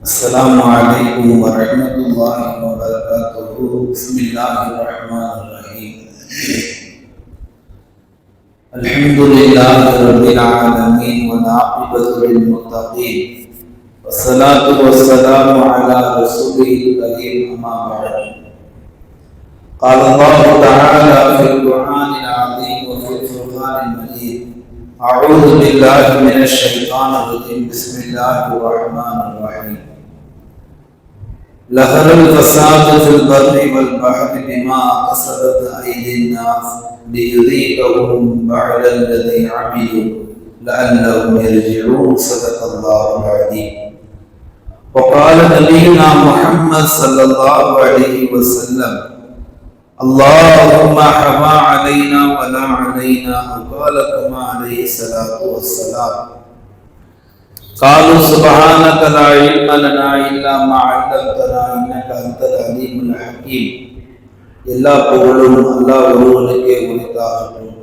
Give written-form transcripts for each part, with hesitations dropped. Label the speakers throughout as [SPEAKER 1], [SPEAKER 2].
[SPEAKER 1] السلام عليكم ورحمة الله وبركاته. بسم الله الرحمن الرحيم. الحمد لله رب العالمين والعاقبة للمتقين والصلاة والسلام على رسوله الكريم أما بعد. قال الله تعالى في القرآن العظيم وفي الفرقان المجيد: أعوذ بالله من الشيطان الرجيم. بسم الله الرحمن الرحيم. ظهر الفساد في البر والبحر بما كسبت أيدي الناس ليذيقهم بعد الذي عملوا لعلهم يرجعون. صدق الله العظيم. وقال نبينا محمد صلى الله عليه وسلم: اللهم حما علينا ولا علينا، وقال كما عليه الصلاة والسلام. قالوا سبحانك لا علم لنا إلا ما علمتنا إنك أنت العليم الحكيم. எல்லா புகழும் அல்லாஹ் ஒருவனுக்கே உரித்தாகட்டும்.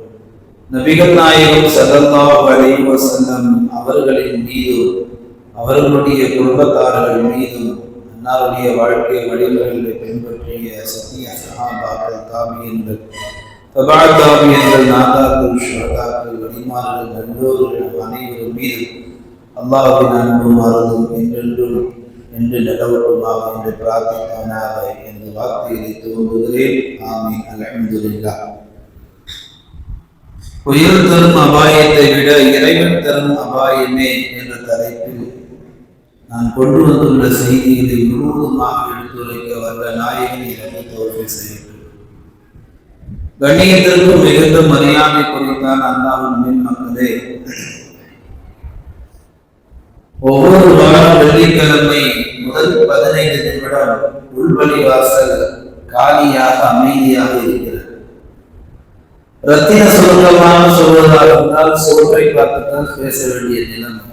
[SPEAKER 1] நபிகள் நாயகம் ஸல்லல்லாஹு அலைஹி வஸல்லம் அவர்களின் மீது, அவர்களுடைய குடும்பத்தார்கள் மீது, அன்னாருடைய வாழ்க்கை வழிமுறைகளை பின்பற்றிய சத்திய சஹாபாக்கள், தாபியீன்கள், தபா தாபியீன்கள், நாதாக்கள், ஷுஹதாக்கள், வலிமார்கள், நல்லோர்கள் அனைவரும் மீது அல்லாஹ்வின் அன்பும் அருளும் என்றென்றும் என்று நிலவட்டுமாக என்று பிரார்த்தித்தவனாக இந்த வார்த்தையை துவங்குகிறேன். ஆமீன். அல்ஹம்துலில்லாஹ். உயிர் தரும் அபாயத்தை விட இறைவன் தரும் அபாயமே என்ற தலைப்பில் நான் கொண்டு வந்துள்ள செய்திகளை முழுவதுமாக எடுத்துரைக்க வல்ல நாயகன் எனக்கு தௌஃபீக் செய்யட்டும். கண்ணியத்திற்கும் மிகுந்த மரியாதை குறித்தான் அல்லாஹ்வின் மின் மக்களே, ஒவ்வொரு வாரம் வெள்ளிக்கிழமை முதல் 15 நிமிடம் உள்வழிவாசல் காலியாக அமைதியாக இருக்கிறது. ரத்தின சுருக்கமாக சொல்வதாக இருந்தால் சோற்றை பார்த்துத்தான் பேச வேண்டிய நிலைமை.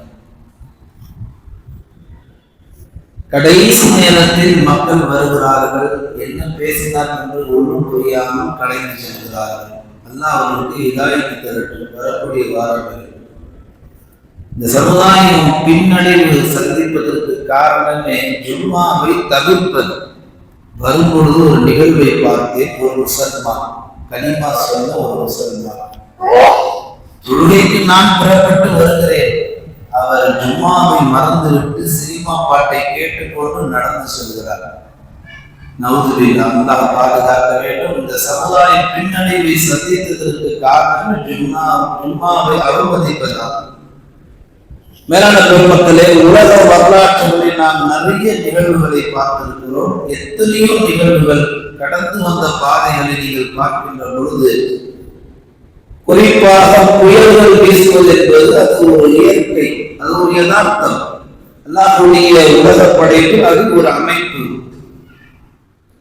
[SPEAKER 1] கடைசி நேரத்தில் மக்கள் வருகிறார்கள், என்ன பேசினார் என்று ஒன்றும் புரியாமல் கலைந்து செல்கிறார்கள். அல்லாஹ் அவர்களுக்கு ஹிதாயத் தரட்டும். வரக்கூடிய வாரங்கள் இந்த சமுதாயம் பின்னடைவு சந்திப்பதற்கு காரணமே ஜும்மாவை தவிர்ப்பது. வரும்பொழுது ஒரு நிகழ்வை பார்த்தேன். ஒரு முசல்மான், கலிமா சொன்ன ஒரு முசல்மான், தொழுகைக்கு நான் புறப்பட்டு வருகிறேன். அவர் ஜும்மாவை மறந்துவிட்டு சினிமா பாட்டை கேட்டுக்கொண்டு நடந்து செல்கிறார். நவுதுபில்லாஹ், அல்லாஹ் பாதுகாக்க வேண்டும். இந்த சமுதாய பின்னடைவை சந்தித்ததற்கு காரணம் ஜும்மாவை அவமதிப்பதாகும். மேலான பெருமக்களே, உலக வரலாற்றுகளில் நாம் நிறைய நிகழ்வுகளை பார்த்திருக்கிறோம். எத்தனையோ நிகழ்வுகள் கடந்து வந்த பாதைகளை நீங்கள் பார்க்கின்ற பொழுது, குறிப்பாக புயல்கள் வீசுவது என்பது அது ஒரு இயற்கை, அது ஒரு யதார்த்தம். அல்லாஹ்வுடைய உலக படைப்பு, அது ஒரு அமைப்பு.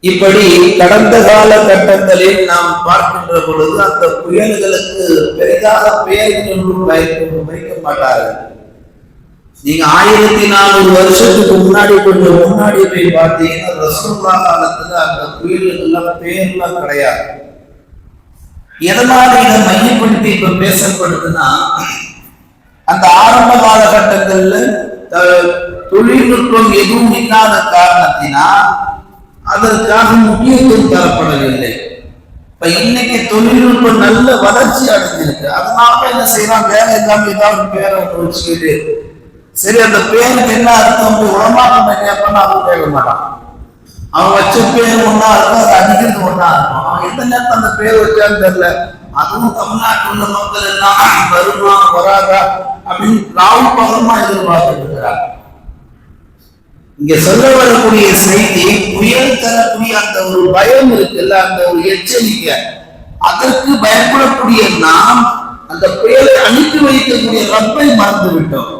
[SPEAKER 1] இப்படி கடந்த கால கட்டங்களில் நாம் பார்க்கின்ற பொழுது அந்த புயல்களுக்கு பெரிதாக பெயர்கள் வைக்க மாட்டார்கள். நீங்க 1400 வருஷத்துக்கு முன்னாடி கொஞ்சம் முன்னாடி போய் பார்த்தீங்கன்னா ரசூலுல்லாஹ் காலத்துல அந்த புயல்கள் பேர்லாம் கிடையாது. எதனால இதை மையப்படுத்தி இப்ப பேசப்படுதுன்னா, அந்த ஆரம்ப காலகட்டங்கள்ல தொழில்நுட்பம் எதுவும் இல்லாத காரணத்தினால் அதற்காக முக்கியத்துவம் தரப்படவில்லை. இப்ப இன்னைக்கு தொழில்நுட்பம் நல்ல வளர்ச்சி அடைஞ்சிருக்கு. அதனால என்ன செய்யலாம், வேலை இல்லாம ஏதாவது பேரை வச்சுக்கிட்டு, சரி அந்த பேருக்கு என்ன அர்த்தம் உடமாட்டம் கேட்பா அவன் கேட்க மாட்டான். அவன் வச்ச பேர் ஒன்னா இருக்கும், அது அடிக்கிறது ஒன்னா இருக்கும். அவன் எந்த நேரத்தில் அந்த பேர் வச்சான்னு தெரியல. அதுவும் தமிழ்நாட்டில் உள்ள மக்கள் எல்லாம் வருமா வராதா அப்படின்னு ராவும் பகலமா எதிர்பார்த்துட்டு இருக்கிறார். இங்க சொல்ல வரக்கூடிய செய்தி, புயல் தரக்கூடிய அந்த ஒரு பயம் இருக்குல்ல, அந்த ஒரு எச்சரிக்கை, அதற்கு பயப்படக்கூடிய நாம் அந்த புயலை அனுப்பி வைக்கக்கூடிய ரப்பை மறந்து விட்டோம்.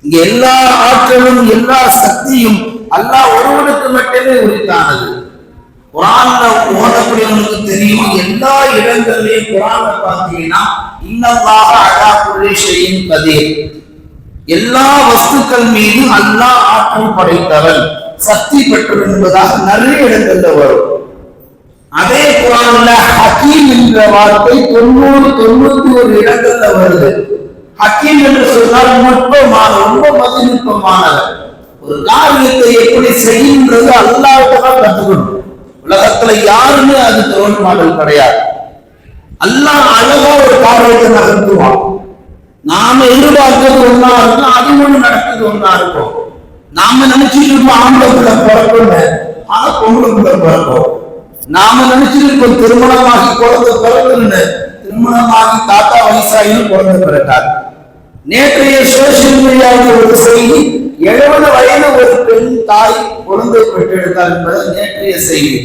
[SPEAKER 1] இங்க எல்லா ஆற்றலும் எல்லா சக்தியும் அல்லாஹ் ஒருவனுக்கு மட்டுமே உரித்தானது. குர்ஆன்ல ஓதக்கூடியவனுக்கு தெரியும், எல்லா இடங்களிலும் குர்ஆன்ல பார்த்தீங்கன்னா இன்னல்லாஹ அலா குல்லி ஷைஇன் கதீர், எல்லா வஸ்துக்கள் மீது அல்லாஹ் ஆற்றல் படைத்தவன், சக்தி பெற்றவன் என்பதாக நிறைய இடங்கள்ல வரும். அதே குர்ஆன்ல ஹக்கீம் என்ற வார்த்தை 91 இடங்கள்ல வருது. ஹக்கீம் என்று சொன்னால் நுட்பமான, ரொம்ப மதிநுட்பமானவர். ஒரு காரியத்தை எப்படி செய்யுன்றது அல்லாஹ்விட்ட தான் கத்துக்கணும். உலகத்துல யாருமே அதுக்கு ரோல் மாடல் கிடையாது. அல்லாஹ் அழகா ஒரு காரியத்தை நகர்த்துவான். நாம எதிர்பார்க்கிறது ஒன்னா இருக்கும், அது ஒண்ணு நடக்குது ஒன்னா இருக்கும். நாம நினைச்சிட்டு இருப்போம் ஆம்பளை பிள்ளை பிறக்கும், ஆனா பொம்பளை பிள்ளை பிறக்கும். நாம நினைச்சிட்டு இருப்போம் திருமணமாகி குழந்தை பிறகுன்னு, திருமணமாகி தாத்தா வயசாகியும் குழந்தை பிறக்காது. நேற்றைய சோசியல் மீடியாவில் ஒரு செய்தி, 70 வயது ஒரு பெண் தாய் குழந்தை பெற்றெடுத்தார் என்பது நேற்றைய செய்தி.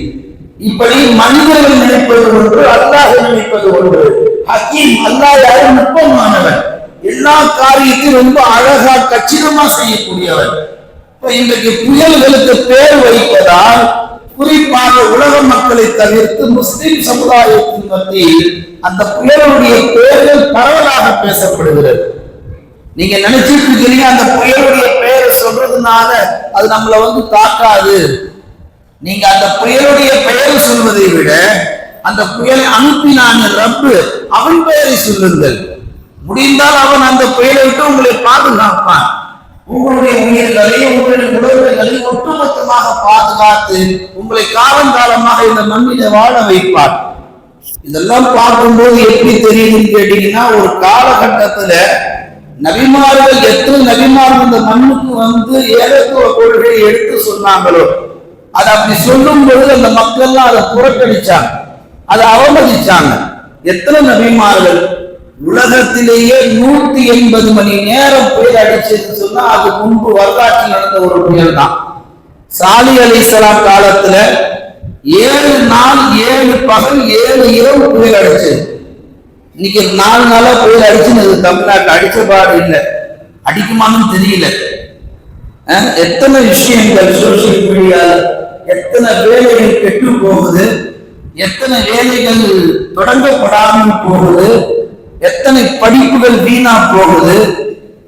[SPEAKER 1] இப்படி மனிதர்கள் நினைப்பது ஒன்று, அல்லாஹ் நினைப்பது ஒன்று. ஹக்கீம் அல்லாஹ் யாரு? நுட்பமானவர், எல்லா காரியத்தையும் ரொம்ப அழகா கச்சிதமா செய்யக்கூடியவர். இன்றைக்கு புயல்களுக்கு பேர் வைப்பதால் குறிப்பாக உலக மக்களை தவிர்த்து முஸ்லிம் சமுதாயத்தின் மத்தியில் அந்த புயலுடைய பெயர்கள் பரவலாக பேசப்படுகிறது. நீங்க நினைச்சிட்டு இருக்கீங்க அந்த புயலுடைய பெயரை சொல்றதுனால அது நம்மளை தாக்காது. நீங்க அந்த புயலுடைய பெயரை சொல்வதை விட அந்த புயலை அனுப்பினான் ரப்பு, அவன் பெயரை சொல்லுங்கள். முடிந்தால் அவன் அந்த புயலை விட்டு உங்களை பாதுகாப்பான். உங்களுடைய உயிர்களையும் உங்களுடைய உடல்களையும் ஒட்டுமொத்தமாக பாதுகாத்து உங்களை காலங்காலமாக இந்த மண்ணில வாழ வைப்பார். இதெல்லாம் பார்க்கும்போது எப்படி தெரியுதுன்னு கேட்டீங்கன்னா, ஒரு காலகட்டத்துல நபிமார்கள் எத்தனை நபிமார்கள் இந்த மண்ணுக்கு ஏகத்துவ கொள்கையை எடுத்து சொன்னாங்களோ, அதை அப்படி சொல்லும் பொழுது அந்த மக்கள்லாம் அதை புறக்கணிச்சாங்க, அதை அவமதிச்சாங்க. எத்தனை நபிமார்கள் உலகத்திலேயே 180 மணி நேரம் புயல் அடிச்சதுன்னு சொன்னா அது முன்பு வரலாற்றில் நடந்த ஒரு புயல் தான். சாலி அலைஹிஸ்ஸலாம் காலத்துல 7 நாள் 7 பகல் 7 இரவு புயல் அடிச்சது. இன்னைக்கு 4 நாளா புயல் அடிச்சுன்னு தமிழ்நாட்டில் அடிச்ச பாடு இல்லை, அடிக்குமான்னு தெரியல. எத்தனை விஷயங்கள் சோசியல் மீடியால, எத்தனை வேலைகள் கெட்டு போகுது, எத்தனை வேலைகள் தொடங்கப்படாமல் போகுது, எத்தனை படிப்புகள் வீணா போகுது.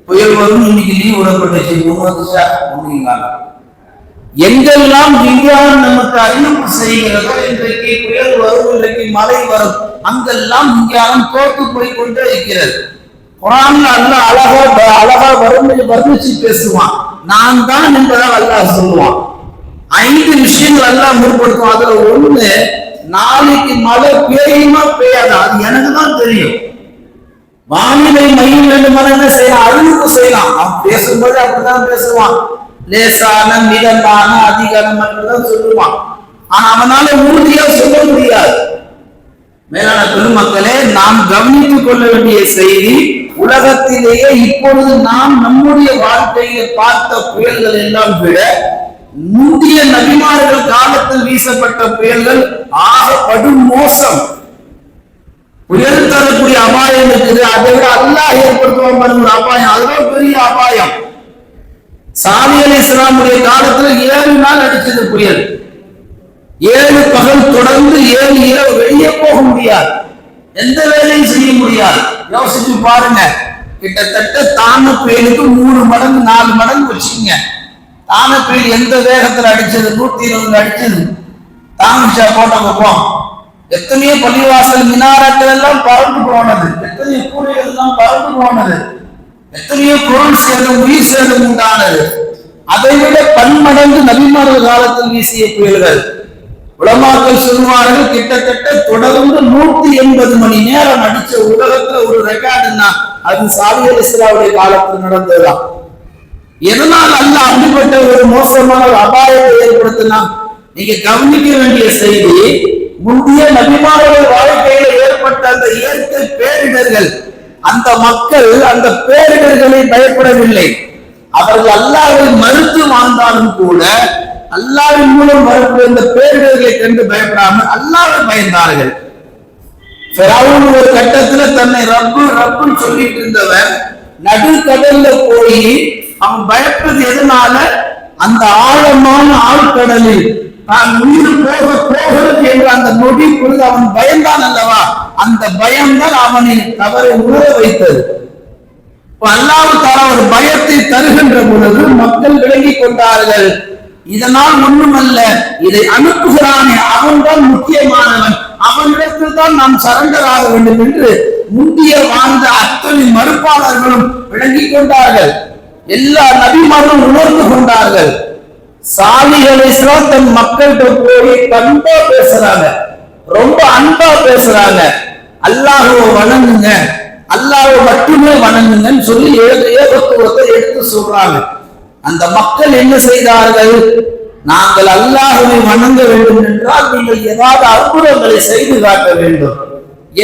[SPEAKER 1] புயல் வரும், இன்னைக்கு லீவ் விடப்பட்டுச்சு, எங்கெல்லாம் விஞ்ஞானம் நமக்கு அறிவிப்பு செய்கிறதோ, இன்றைக்கு புயல் வரும், இன்றைக்கு மழை வரும், அங்கெல்லாம் விஞ்ஞானம் தோற்று போய் கொண்டே இருக்கிறது. குர்ஆன்ல அல்லாஹ் அழகா வர்ணிச்சு பேசுவான். நான் தான் என்பதாக அல்லாஹ் சொல்லுவான். 5 விஷயங்கள் அல்லாஹ் முற்படுத்தும். அதுல ஒண்ணு, நாளைக்கு மழை பெய்யுமா பெய்யாதா அது எனக்கு தான் தெரியும். வானிலை மையம் வேண்டுமான என்ன செய்யலாம், அறிவிப்பு செய்யலாம். அவன் பேசும்போது அப்படிதான் பேசுவான், லேசான மிதமான அதிகாரம் தான் சொல்லுவான். ஆனா அவனால உறுதியா சொல்ல முடியாது. மேலான பெருமக்களே, நாம் கவனித்துக் கொள்ள வேண்டிய செய்தி, உலகத்திலேயே இப்பொழுது நாம் நம்முடைய வாழ்க்கையை பார்த்த புயல்கள் எல்லாம் விட முந்தைய நபிமார்கள் காலத்தில் வீசப்பட்ட புயல்கள் ஆகப்படும் மோசம். புயல் தரக்கூடிய அபாயம் இருக்குது, அதை விட அல்லாஹ் ஏற்படுத்துவான் ஒரு அபாயம், அதுதான் பெரிய அபாயம். சாலி அலைஹிஸ்ஸலாமுடைய காலத்துல 7 நாள் அடிச்சது புயல். 7 பகல் தொடர்ந்து 7 இரவு வெளியே போக முடியாது, எந்த வேலையும் செய்ய முடியாது. யோசிச்சு பாருங்க, கிட்டத்தட்ட தான புயலுக்கு 3 மடங்கு 4 மடங்கு வச்சுக்கோங்க. தான புயல் எந்த வேகத்துல அடிச்சது, 120 அடிச்சது. தாமிஷா கோட்டை பக்கம் எத்தனையோ பள்ளிவாசல் மினாரங்கள் எல்லாம் பறந்து போனது, எத்தனையோ கூரைகள் எல்லாம் பறந்து போனது, எத்தனையோ பொருள் சேதம் உயிர் சேதம் உண்டானது. அதை விட பன்மடங்கு நபிமார்கள் காலத்தில் வீசிய புயல்கள். உலமாக்கள் சொல்வார்கள், கிட்டத்தட்ட தொடர்ந்து 180 மணி நேரம் அடிச்ச உலகத்துல ஒரு ரெக்கார்டுன்னா அது சாலி அலைஹிஸ்ஸலாமுடைய காலத்தில் நடந்ததுதான். எதனால் அல்லாஹ் அப்படிப்பட்ட ஒரு மோசமான ஒரு அபாயத்தை ஏற்படுத்தினா? நீங்க கவனிக்க வேண்டிய செய்தி, முந்தைய நபிமார்கள் வாழ்க்கையில ஏற்பட்ட அந்த இயற்கை பேரிடர்கள், அந்த மக்கள் அந்த பேரிடர்களை பயப்படவில்லை. அவர்கள் அல்லாஹ்வை மறுத்து வாழ்ந்தாலும் கூட அல்லாஹ்வின் மூலம் வரக்கூடிய இந்த பேரிடர்களை கண்டு பயப்படாமல் அல்லாஹ்வை பயந்தார்கள். ஃபிரௌன் ஒரு கட்டத்துல தன்னை ரப்புன்னு சொல்லிட்டு இருந்தவன் நடுக்கடல்ல போய் அவன் பயப்பது எதனால? அந்த ஆழமான ஆழ்கடலில் நான் உயிர் போகிறது என்ற அந்த நொடி பொழுது அவன் பயந்தான் அல்லவா, அந்த பயம்தான் அவனை தவறை உணர வைத்தது. அல்லாஹ் தஆலா ஒரு பயத்தை தருகின்ற பொழுது மக்கள் விளங்கிக் கொண்டார்கள், இதனால் ஒண்ணுமல்ல, இதை அனுப்புகிறானே அவன்தான் முக்கியமானவன், அவனிடத்தில் தான் நாம் சரண்டர் ஆக வேண்டும் என்று முந்திய வாழ்ந்த அத்தனை மறுப்பாளர்களும் விளங்கிக் கொண்டார்கள். எல்லா நபிமாரும் உணர்ந்து கொண்டார்கள். சாலிஹ் அலைஹிஸ்ஸலாம் தன் மக்கள்கிட்ட போய் பண்பா பேசுறாங்க, ரொம்ப அன்பா பேசுறாங்க. அல்லாஹ்வை வணங்குங்க, அல்லாஹ்வை மட்டுமே வணங்குங்கன்னு சொல்லி ஏகத்துவத்தை எடுத்து சொல்றாங்க. அந்த மக்கள் என்ன செய்தார்கள்? நாங்கள் அல்லாஹ்வை வணங்க வேண்டும் என்றால் நீங்கள் ஏதாவது அற்புதங்களை செய்து காட்ட வேண்டும்.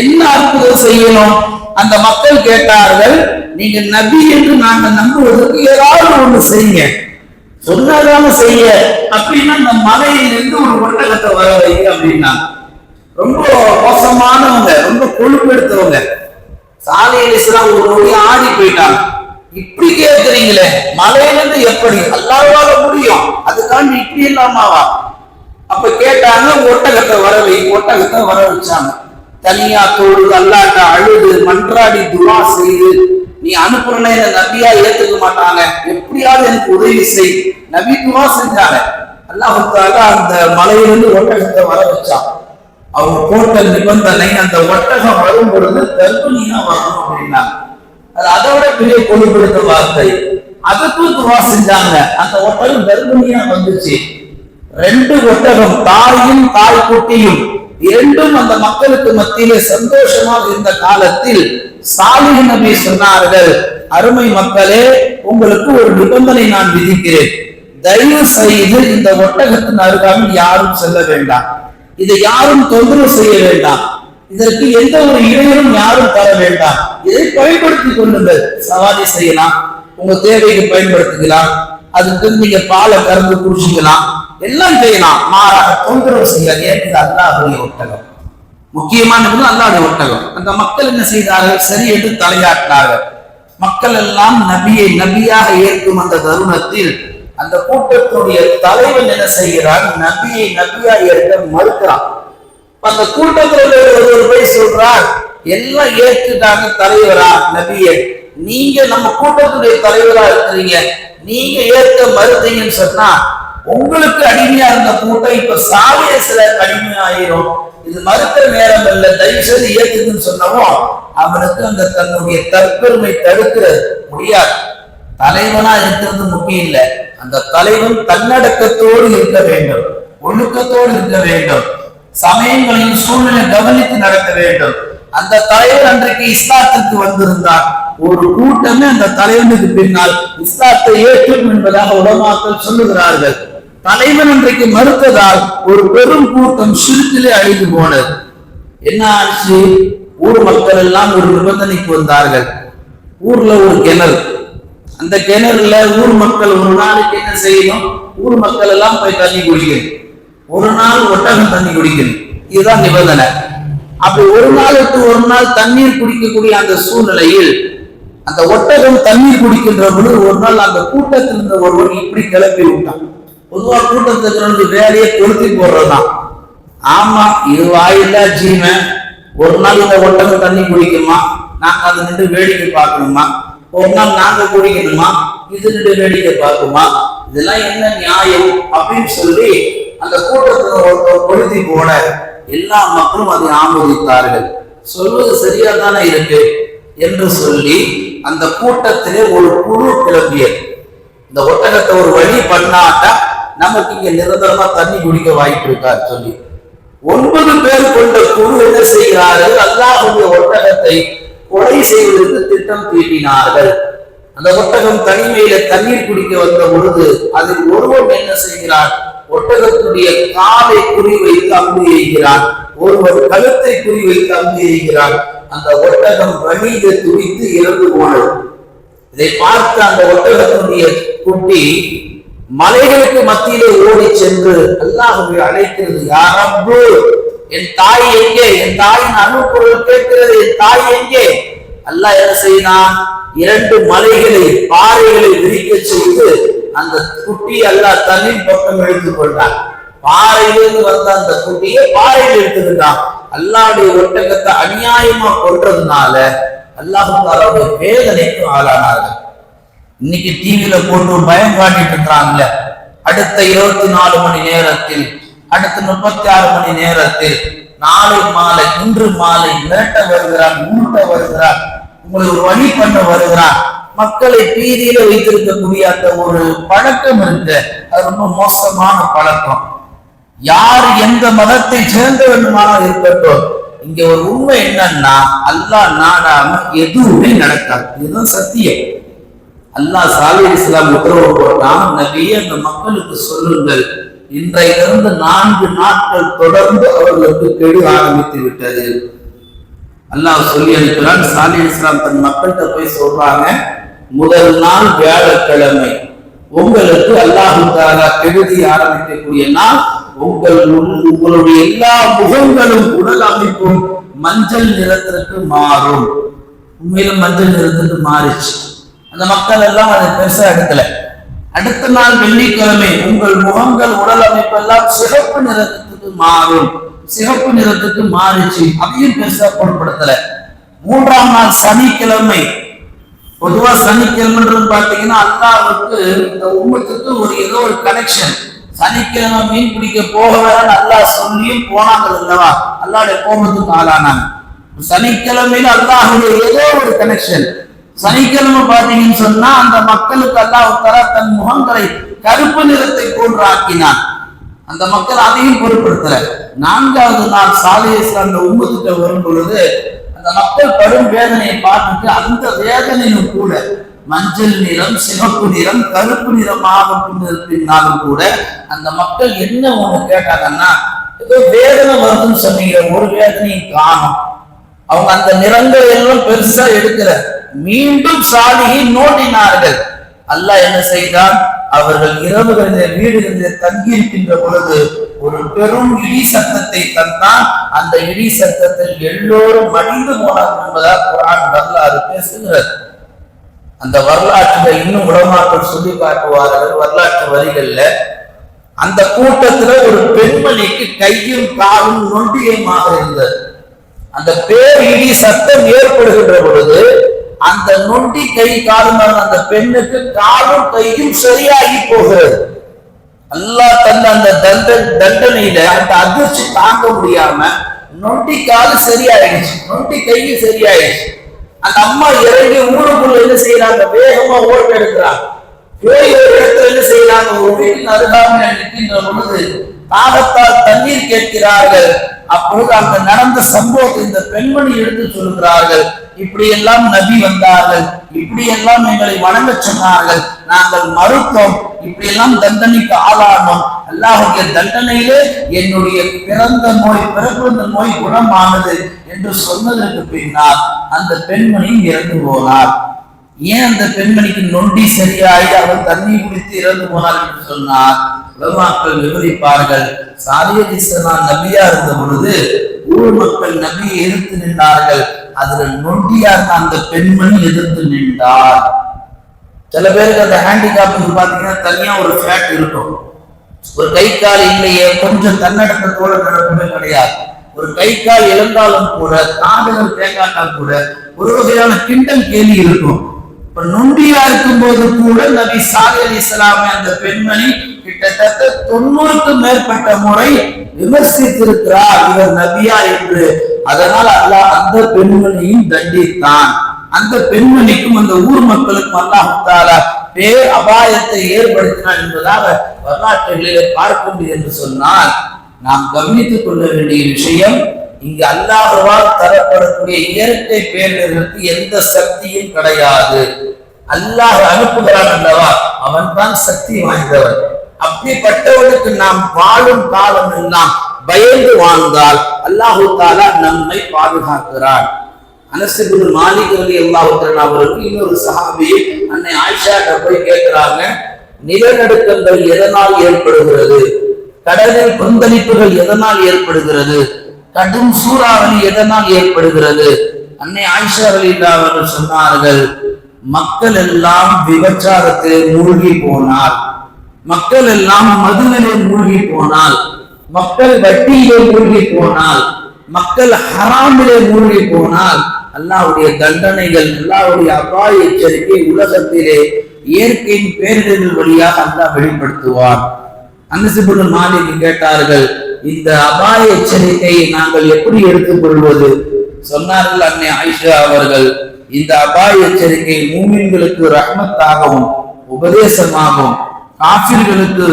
[SPEAKER 1] என்ன அற்புதம் செய்யணும்? அந்த மக்கள் கேட்டார்கள், நீங்க நபி என்று நாங்கள் நம்புவதற்கு ஏதாவது ஒண்ணு செய்யுங்க. சொன்னதான செய்ய அப்படின்னா அந்த மலையிலிருந்து ஒரு ஒட்டகத்தை வர வைங்க அப்படின்னா. ரொம்ப மோசமானவங்க, ரொம்ப கொழுப்பெடுத்தவங்க. சாலிஹ் அலைஹிஸ்ஸலாம் ஒரு நொடி ஆடி போயிட்டாங்க. இப்படி கேட்கிறீங்களே, மலையிலிருந்து எப்படி அல்லாஹ்வால முடியும், அதுக்காண்டி இப்படி இல்லாமாவா? அப்ப கேட்டாங்க, ஒட்டகத்தை வர வை. ஒட்டகத்தை வர வச்சாங்க. தனியா தோடு அல்லாட்ட அழுது மன்றாடி துவா செய்து, நீ அனுப்புறனே நபியா ஏத்துக்க மாட்டாங்க, எப்படியாவது எனக்கு உதவி செய். நபி துவா செஞ்சாங்க. அல்லாஹ் தஆலா அந்த மலையிலிருந்து ஒட்டகத்தை வர வச்சான். அவங்க போட்ட நிபந்தனை, அந்த ஒட்டகம் வரும் பொழுது கர்ப்பிணியா வரணும் அப்படின்னாங்க. அது அதோட பெரிய கொழுப்படுத்த வார்த்தை. அதுக்கும் துவா செஞ்சாங்க. அந்த ஒட்டகம் கர்ப்பிணியா வந்துச்சு. 2 ஒட்டகம், தாயும் தாய் குட்டியும் இரண்டும் அந்த மக்களுக்கு மத்தியிலே சந்தோஷமாக இருந்த காலத்தில் சாலிஹ் நபி சொன்னார்கள், அருமை மக்களே, உங்களுக்கு ஒரு நிபந்தனை நான் விதிக்கிறேன். தயவு செய்து இந்த ஒட்டகத்தின் அருகாமல் யாரும் செல்ல வேண்டாம், இதை யாரும் தொந்தரவு செய்ய வேண்டாம், இதற்கு எந்த ஒரு இடையூறும் யாரும் தர வேண்டாம். இதை பயன்படுத்திக் கொள்ளுங்கள், சவாரி செய்யலாம், உங்க தேவைக்கு பயன்படுத்திக்கலாம், அதுக்கு நீங்க பாலை கறந்து குடிச்சிக்கலாம், எல்லாம் செய்யலாம், மாறாக தொந்தரவு செய்யாது. ஏன்? அல்லாஹ்வுடைய ஒட்டகம், முக்கியமானது அல்லாஹ்வுடைய ஒட்டகம். அந்த மக்கள் என்ன செய்தார்கள்? சரி என்று தலையாட்டினார்கள். மக்கள் எல்லாம் நபியை நபியாக ஏற்கும் அந்த தருணத்தில் அந்த கூட்டத்துடைய தலைவன் என்ன செய்கிறான்? நபியை நபியா ஏற்க மறுக்கிறான். அந்த கூட்டத்தில் ஒரு போய் சொல்றார், எல்லாம் ஏற்றுட்டாங்க தலைவரா நபியை, நீங்க நம்ம கூட்டத்துடைய தலைவரா இருக்கிறீங்க, நீங்க ஏற்க மறுத்தீங்கன்னு சொன்னா உங்களுக்கு அடிமையா இருந்த கூட்டம் இப்ப சாலிஹ் அடிமையாயிரும். இது மறுக்கிற நேரம் இல்ல, தயவு செய்து ஏற்றுக்குன்னு சொன்னவும் அவனுக்கு அந்த தன்னுடைய தற்பெருமை தடுக்க முடியாது. தலைவனா இருக்கிறது முக்கியம் இல்லை, அந்த தலைவன் தன்னடக்கத்தோடு இருக்க வேண்டும், ஒழுக்கத்தோடு இருக்க வேண்டும், சமயங்களையும் சூழ்நிலை கவனித்து நடக்க வேண்டும். அந்த தலைவர் அன்றைக்கு இஸ்லாத்திற்கு வந்திருந்தார். ஒரு கூட்டமே அந்த தலைவனுக்கு பின்னால் இஸ்லாத்தை ஏற்றும் என்பதாக உலமாக்கள் சொல்லுகிறார்கள். தலைவன் அன்றைக்கு மறுத்ததால் ஒரு பெரும் கூட்டம் ஷிர்கிலே அழிந்து போனது. என்ன ஆச்சு? ஊர் மக்கள் எல்லாம் ஒரு நிபந்தனைக்கு வந்தார்கள். ஊர்ல ஒரு கிணறு, அந்த கிணறுல ஊர் மக்கள் ஒரு நாளைக்கு என்ன செய்யணும்? ஊர் மக்கள் எல்லாம் போய் தண்ணி குடிக்கணும், ஒரு நாள் ஒட்டகம் தண்ணி குடிக்கணும், இதுதான் நிபந்தனை. அப்படி ஒரு நாளுக்கு ஒரு நாள் தண்ணீர் குடிக்கக்கூடிய அந்த சூழ்நிலையில் அந்த ஒட்டகம் தண்ணீர் குடிக்கின்ற பொழுது ஒரு நாள் அந்த கூட்டத்தில் இருந்த ஒருவன் இப்படி கிளப்பி விட்டான். பொதுவா கூட்டத்துக்கு வேலையை கொளுத்தி போடுறதுதான். ஆமா, இது வாயில்லா ஜீவன், ஒரு நாள் இந்த ஒட்டகம் தண்ணி குடிக்குமா, நாங்க அது நின்று வேடிக்கை பார்க்கணுமா, ஒரு நாள் நாங்க குடிக்கணுமா, இது நின்று வேடிக்கை பார்க்குமா, இதெல்லாம் என்ன நியாயம் அப்படின்னு சொல்லி அந்த கூட்டத்துல ஒருத்தர் கொளுத்தி போட எல்லா மக்களும் அதை ஆமோதித்தார்கள். சொல்வது சரியா தானே இருக்கு என்று சொல்லி அந்த கூட்டத்திலே ஒரு குழு கிளம்பியது. இந்த ஒட்டகத்தை ஒரு வழி பண்ணாட்டா நமக்கு இங்க நிரந்தரமா தண்ணி குடிக்க வாய்ப்பு இருக்காரு சொல்லி 9 பேர் கொண்ட குழு என்ன செய்கிறார்கள்? அல்லாஹ்வுடைய ஒட்டகத்தை கொலை செய்வதற்கு திட்டம் தீட்டினார்கள். அந்த ஒட்டகம் தனிமையில தண்ணீர் குடிக்க வந்த பொழுது அதில் ஒருவன் என்ன செய்கிறார்? ஒட்டகத்துடைய காலை குறி வைத்து அம்பு எய்கிறான், ஒருவர் கழுத்தை குறி வைத்து அம்பு எய்கிறான். அந்த ஒட்டகம் வழியில துடித்து இறந்து போனது. இதை பார்த்து அந்த ஒட்டகத்துடைய குட்டி மலைகளுக்கு மத்தியிலே ஓடி சென்று அல்லாஹ்வை அழைக்கிறது, யா ரப்பு, என் தாய் எங்கே? என் தாயின் அருள்பொருள் கேட்கிறது, என் தாய் எங்கே? அல்லாஹ் என்ன செய்தான்? 2 மலைகளை பாறைகளை விரிக்க செய்து அந்த குட்டி அல்லாஹ் தண்ணீர் பக்கம் எடுத்துக் கொண்டான். பாறையிலிருந்து வந்த அந்த குட்டியை பாறையில் எடுத்துக்கிட்டான். அல்லாஹ்வுடைய ஒட்டகத்தை அநியாயமா கொன்றதுனால அல்லாஹ் தஆலாவுடைய வேதனைக்கு ஆளானார்கள். இன்னைக்கு டிவியில போட்டு பயம் காட்டிட்டு இருக்கிறாங்கல்ல, அடுத்த 24 மணி நேரத்தில், அடுத்த 36 மணி நேரத்தில், நாளை மாலை, இன்று மாலை மிரட்ட வருகிறான், உருட்ட வருகிறான், உங்களை ஒரு வழி பண்ண வருகிறான், மக்களை பீதியில வைத்திருக்கக்கூடிய அந்த ஒரு பழக்கம் இருக்கு, அது ரொம்ப மோசமான பழக்கம். யார் எந்த மதத்தை சேர்ந்த வேண்டுமானால் இருக்கட்டும், இங்க ஒரு உண்மை என்னன்னா, அல்லாஹ் நாடாம எதுவுமே நடக்காது. இதுதான் சத்தியம். அல்லாஹ் சாலிஹ் அலைஹிஸ்ஸலாம் உத்தரவு போட்டான், நபியே அந்த மக்களுக்கு சொல்லுங்கள், இன்றையிலிருந்து 4 நாட்கள் தொடர்ந்து அவர்களுக்கு கெடு ஆரம்பித்து விட்டது. அல்லாஹ் சொல்லி அனுப்பினான். சாலிஹ் அலைஹிஸ்ஸலாம் தன் மக்கள்கிட்ட போய் சொல்றாங்க, முதல் நாள் வியாழக்கிழமை உங்களுக்கு அல்லாஹ் தஆலா கெடுதி ஆரம்பிக்கக்கூடிய நாள். உங்களுடைய எல்லா முகங்களும் உடல் அமைப்பும் மஞ்சள் நிறத்திற்கு மாறும். உண்மையிலும் மஞ்சள் நிறத்திற்கு மாறிச்சு. அந்த மக்கள் எல்லாம் அதை பெருசா எடுக்கல. அடுத்த நாள் வெள்ளிக்கிழமை உங்கள் முகங்கள் உடல் அமைப்பு எல்லாம் சிகப்பு நிறத்துக்கு மாறும். சிகப்பு நிறத்துக்கு மாறிச்சு, அதையும் பெருசா பொருட்படுத்தல. 3ஆம் நாள் சனிக்கிழமை, பொதுவா சனிக்கிழமைன்றது பாத்தீங்கன்னா அல்லாஹ்வுக்கு இந்த உம்மத்துக்கு ஏதோ ஒரு கனெக்ஷன். சனிக்கிழமை மீன் பிடிக்க போக வேற அல்லாஹ் சொல்லியும் போனாங்க அல்லவா, அல்லாஹ்வுடைய கோபத்துக்கு ஆளானாங்க. சனிக்கிழமையில அல்லாஹ்வுடைய ஏதோ ஒரு கனெக்ஷன். சனிக்கிழமை பாத்தீங்கன்னு சொன்னா அந்த மக்களுக்கு அல்லாஹ் தன் முகங்களை கருப்பு நிறத்தை போன்று ஆக்கினான். அந்த மக்கள் அதையும் பொருட்படுத்தல. 4வது நாள் சாலிஹ் அலைஹிஸ்ஸலாம் அந்த உம்மத்துக்கு வரும் பொழுது அந்த மக்கள் படும் வேதனையை பார்த்துட்டு அந்த வேதனையும் கூட மஞ்சள் நிறம், சிவப்பு நிறம், கருப்பு நிறமாக பின்னாலும் கூட அந்த மக்கள் என்ன ஒண்ணு கேட்டாங்கன்னா, ஏதோ வேதனை வருதுன்னு சொன்னீங்க, ஒரு வேதனையும் காணும். அவங்க அந்த நிறங்கள் எல்லாம் பெருசா எடுக்கல. மீண்டும் சாலிஹை நோண்டினார்கள். அல்லாஹ் என்ன செய்தான், அவர்கள் இரவுகளிலே வீடுகளிலே தங்கி இருக்கின்ற பொழுது ஒரு பெரும் இடி சத்தத்தை தந்தான். அந்த இடி சத்தத்தில் எல்லோரும் மடிந்து போனார்கள் என்பதாக குர்ஆன் வரலாறு பேசுகிறது. அந்த வரலாற்றில் இன்னும் உலமாக்கள் சொல்லி காட்டுவார்கள். வரலாற்று வரிகள்ல அந்த கூட்டத்துல ஒரு பெண்மணிக்கு கையும் காலும் நொண்டியமாக இருந்தது. அந்த பேரிடி சத்தம் ஏற்படுகின்ற பொழுது அந்த நொண்டி கை காலுமான அந்த பெண்ணுக்கு காலும் கையும் சரியாகி போகிறது. அல்லாஹ் தந்த அந்த தண்டனையில அந்த அதிர்ச்சி தாங்க முடியாம நொண்டி காலு சரியாயிடுச்சு, நொண்டி கையும் சரியாயிடுச்சு. அந்த அம்மா இறங்கி ஊருக்குள்ள என்ன செய்யறாங்க, வேகமா ஓட்டு எடுக்கிறாங்க. போய் ஒரு இடத்துல என்ன செய்யறாங்க, ஒரு வீட்டின் அருகாமையில் நிற்கின்ற பொழுது தாகத்தால் தண்ணீர் கேட்கிறார்கள். அப்பொழுது அங்க நடந்த சம்பவத்தை இந்த பெண்மணி எடுத்து சொல்கிறார்கள். இப்படி எல்லாம் நபி வந்தார்கள், இப்படி எல்லாம் எங்களை வணங்க சொன்னார்கள், நாங்கள் மறுத்தோம், இப்படி எல்லாம் தண்டனைக்கு ஆளானோம். அல்லாஹ்வுடைய தண்டனையிலே என்னுடைய பிறந்த நோய் குணமானது என்று சொன்னதற்கு பின்னால் அந்த பெண்மணி இறந்து போனார். ஏன் அந்த பெண்மணிக்கு நொண்டி சரியாகி அவர் தண்ணி குடித்து இறந்து போனார் என்று சொன்னார். உலமாக்கள் விவரிப்பார்கள். சாலிஹ் அலைஹிஸ்ஸலாம் நபியா இருந்த பொழுது ஊர் மக்கள் நபியை எதிர்த்து நின்றார்கள். அதுல நொண்டியார் அந்த பெண்மணி எதிர்த்து நின்றார். சில பேருக்கு அந்த ஹேண்டிகாப் பாத்தீங்கன்னா தனியா ஒரு ஃபேட் இருக்கும். ஒரு கை கால் இல்லையே, கொஞ்சம் தன்னடக்கத்தோட நடப்பது கிடையாது. ஒரு கை கால் இழந்தாலும் கூட, காதுகள் தேங்காட்டால் கூட ஒரு வகையான கிண்டல் கேலி இருக்கும். இப்ப நொண்டியா இருக்கும் போது கூட நபி சாலிஹ் அலைஹிஸ்ஸலாமை அந்த பெண்மணி கிட்டத்தட்ட 90க்கும் மேற்பட்ட முறை விமர்சித்திருக்கிறார், இவர் நபியா என்று. அதனால் அல்லாஹ் அந்த பெண்மணியும் தண்டித்தான். அந்த பெண்மணிக்கும் அந்த ஊர் மக்களுக்கும் அல்லாஹ் தஆலா பேர் அபாயத்தை ஏற்படுத்தினார் என்பதாக வரலாற்றுகளிலே பார்க்க முடியும் என்று சொன்னால், நாம் கவனித்துக் கொள்ள வேண்டிய விஷயம், இங்கு அல்லாஹ்வால் தரப்படக்கூடிய இயற்கை பேரிடர்களுக்கு எந்த சக்தியும் கிடையாது. அல்லாஹ் அனுப்புகிறான் அல்லவா, அவன் தான் சக்தி வாய்ந்தவன். அப்படிப்பட்டவனுக்கு நாம் வாழும் காலம் எல்லாம் பயந்து வாழ்ந்தால் அல்லாஹு தஆலா நம்மை பாதுகாக்கிறான். அனஸ் இப்னு மாலிக் ரலியல்லாஹு தஆலா அவருக்கு இன்னொரு சஹாபி அன்னை ஆயிஷா போய் கேட்கிறாங்க, நிலநடுக்கங்கள் எதனால் ஏற்படுகிறது, கடலில் கொந்தளிப்புகள் எதனால் ஏற்படுகிறது, கடும் சூறாவளி எதனால் ஏற்படுகிறது? அன்னை ஆயிஷா ரலியல்லாஹு அவர்கள் சொன்னார்கள், மக்கள் எல்லாம் விபச்சாரத்திலே மூழ்கி போனார், மக்கள் எல்லாம் மதுவிலே மூழ்கி போனால், மக்கள் வட்டியிலே மூழ்கி போனால், மக்கள் ஹராமிலே மூழ்கி போனால் அல்லாஹ்வுடைய தண்டனைகள், அல்லாஹ்வுடைய அபாய எச்சரிக்கை உலகத்திலே இயற்கையின் பேரிடர்கள் வழியாக அல்லாஹ் வெளிப்படுத்துவார். அனஸ் இப்னு மாலிக் கேட்டார்கள், இந்த அபாய எச்சரிக்கையை நாங்கள் எப்படி எடுத்துக் கொள்வது? சொன்னார்கள் அன்னை ஆயிஷா அவர்கள், இந்த அபாய எச்சரிக்கை மூமின்களுக்கு ரஹ்மத்தாகவும் உபதேசமாகவும் காஃபிர்களுக்கு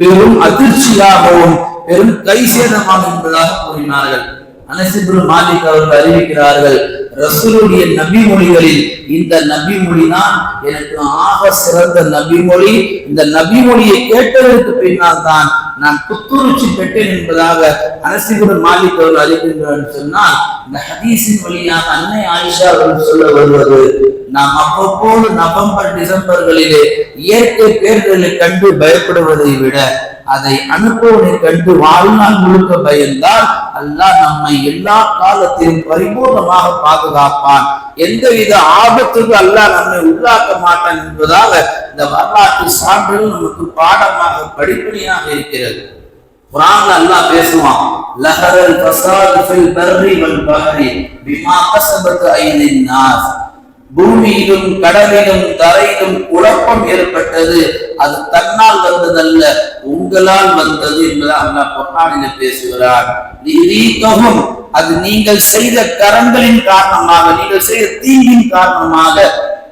[SPEAKER 1] பெரும் அதிர்ச்சியாகவும் பெரும் கை சேதமாகும் என்பதாக கூறினார்கள். அனஸ் இப்னு மாலிக் அவர்கள் அறிவிக்கிறார்கள், ரசூலுடைய நபி மொழிகளில் இந்த நபி மொழிதான் எனக்கு ஆக சிறந்த நபி மொழி. இந்த நபி மொழியை கேட்டதற்கு பின்னால் தான் நான் புத்துணர்ச்சி பெற்றேன் என்பதாக அனஸ் இப்னு மாலிக் அவர்கள் அறிவிக்கின்றார். சொன்னால் இந்த ஹதீஸின் வழியாக அன்னை ஆயிஷா அவர்கள் சொல்ல வருவது, நாம் அவ்வப்போது நவம்பர் டிசம்பர்களிலே இயற்கை பேர்களை கண்டு பயப்படுவதை விட அதை அனுபவனை கண்டு வாழ்நாள் முழுக்க பயந்தால் அல்லாஹ் நம்மை எல்லா காலத்திலும் பரிபூர்ணமாக பாதுகாப்பான், எந்தவித ஆபத்துக்கு அல்லாஹ் நம்மை உள்ளாக்க மாட்டான் என்பதாக இந்த வரலாற்று சான்றுகள் நமக்கு பாடமாக படிப்படியாக இருக்கிறது. குர்ஆன்ல அல்லாஹ் பேசுவான், லஹரல் ஃபஸாது ஃபில் பர்ரி வல் பஹரி பிமா கஸபத் ஐனின் நாஸ். பூமியிலும் கடலிலும் தரையிலும் குழப்பம் ஏற்பட்டது, அது தன்னால் வந்ததல்ல, உங்களால் வந்தது என்பதை அல்லாஹ் குர்ஆனிலே பேசுகிறார். அது நீங்கள் செய்த கரங்களின் காரணமாக, நீங்கள் செய்த தீங்கின் காரணமாக.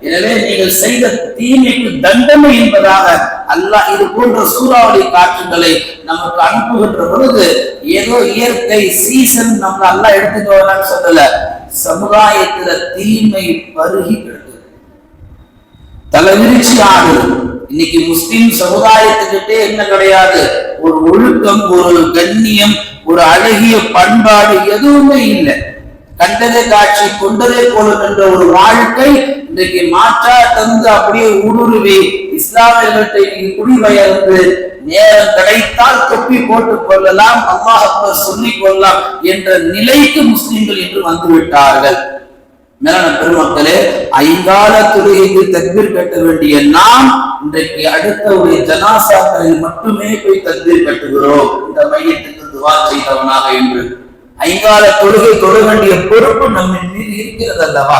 [SPEAKER 1] எனவே நீங்கள் செய்த தீமைக்கு தண்டனை என்பதாக அல்லாஹ் இது போன்ற சூறாவளி காற்றுகளை நமக்கு அனுப்புகின்ற பொழுது ஏதோ இயற்கை சீசன் நம்ம அல்லாஹ் எடுத்துக்கோன்னு சொல்லல, சமுதாயத்துல தீமை பருகி கிடக்குது, தலைவிரிச்சி ஆடுது. இன்னைக்கு முஸ்லிம் சமுதாயத்துக்கிட்டே என்ன கிடையாது, ஒரு ஒழுக்கம், ஒரு கண்ணியம், ஒரு அழகிய பண்பாடு எதுவுமே இல்லை. கண்டதே காட்சி கொண்டதே போலும் என்ற ஒரு வாழ்க்கை இன்றைக்கு மாற்றா தந்து அப்படியே ஊடுருவி இஸ்லாமியர்களை குடிபெயர்ந்து நேரம் கிடைத்தால் தொப்பி போட்டுக் கொள்ளலாம், அல்லாஹ் அக்பர் சொல்லிக் கொள்ளலாம் என்ற நிலைக்கு முஸ்லிம்கள் இன்று வந்துவிட்டார்கள். மேலான பெருமக்களே, ஐங்கால தொழுகைக்கு தக்பீர் கட்ட வேண்டிய நாம் இன்றைக்கு அடுத்த ஒரு ஜனாசாக்களில் மட்டுமே போய் தக்பீர் கட்டுகிறோம், இந்த மையத்துக்கு துவா செய்தவனாக என்று. ஐங்கால தொழுகை தொழ வேண்டிய பொறுப்பு நம்மின் மீது இருக்கிறது அல்லவா?